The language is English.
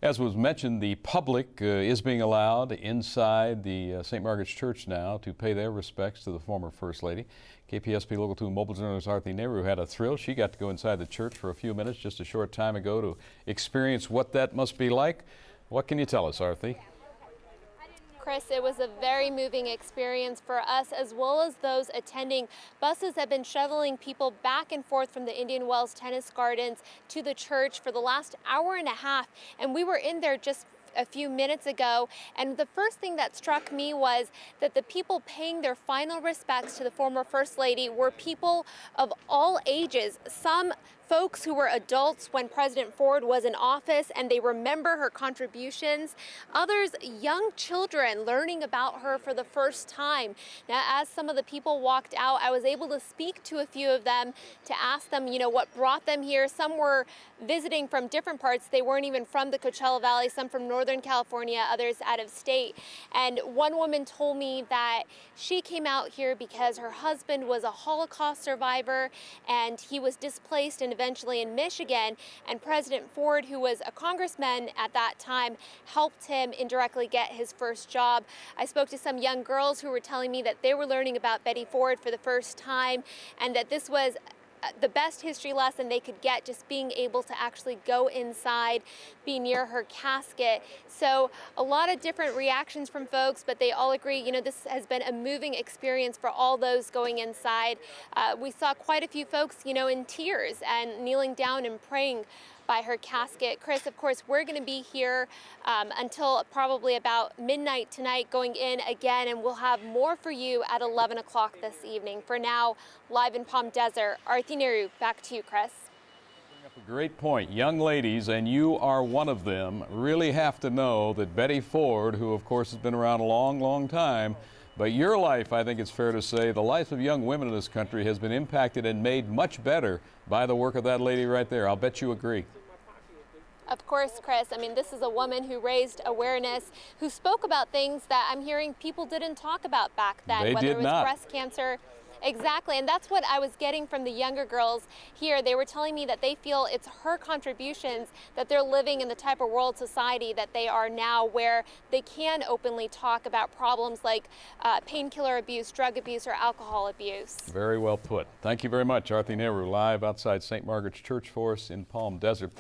As was mentioned, the public is being allowed inside the St. Margaret's Church now to pay their respects to the former First Lady. KPSP Local 2 mobile journalist Arti Nehru had a thrill. She got to go inside the church for a few minutes just a short time ago to experience what that must be like. What can you tell us, Arti? Chris, it was a very moving experience for us as well as those attending. Buses have been shuttling people back and forth from the Indian Wells Tennis Gardens to the church for the last hour and a half, and we were in there just a few minutes ago, and the first thing that struck me was that the people paying their final respects to the former First Lady were people of all ages. Some folks who were adults when President Ford was in office and they remember her contributions. Others, young children learning about her for the first time. Now, as some of the people walked out, I was able to speak to a few of them to ask them, what brought them here. Some were visiting from different parts. They weren't even from the Coachella Valley, some from Northern California, others out of state. And one woman told me that she came out here because her husband was a Holocaust survivor and he was displaced and eventually in Michigan, and President Ford, who was a congressman at that time, helped him indirectly get his first job. I spoke to some young girls who were telling me that they were learning about Betty Ford for the first time and that this was the best history lesson they could get, just being able to actually go inside, be near her casket. So a lot of different reactions from folks, but they all agree, this has been a moving experience for all those going inside. We saw quite a few folks, in tears and kneeling down and praying by her casket. Chris, of course, we're going to be here until probably about midnight tonight, going in again, and we'll have more for you at 11 o'clock this evening. For now, live in Palm Desert, Arti Nehru, back to you, Chris. Bring up a great point. Young ladies, and you are one of them, really have to know that Betty Ford, who of course has been around a long, long time, but your life, I think it's fair to say, the life of young women in this country has been impacted and made much better by the work of that lady right there. I'll bet you agree. Of course, Chris. This is a woman who raised awareness, who spoke about things that I'm hearing people didn't talk about back then, whether it was breast cancer. Exactly, and that's what I was getting from the younger girls here. They were telling me that they feel it's her contributions that they're living in the type of world society that they are now, where they can openly talk about problems like painkiller abuse, drug abuse, or alcohol abuse. Very well put. Thank you very much, Arti Nehru, live outside St. Margaret's Church for us in Palm Desert.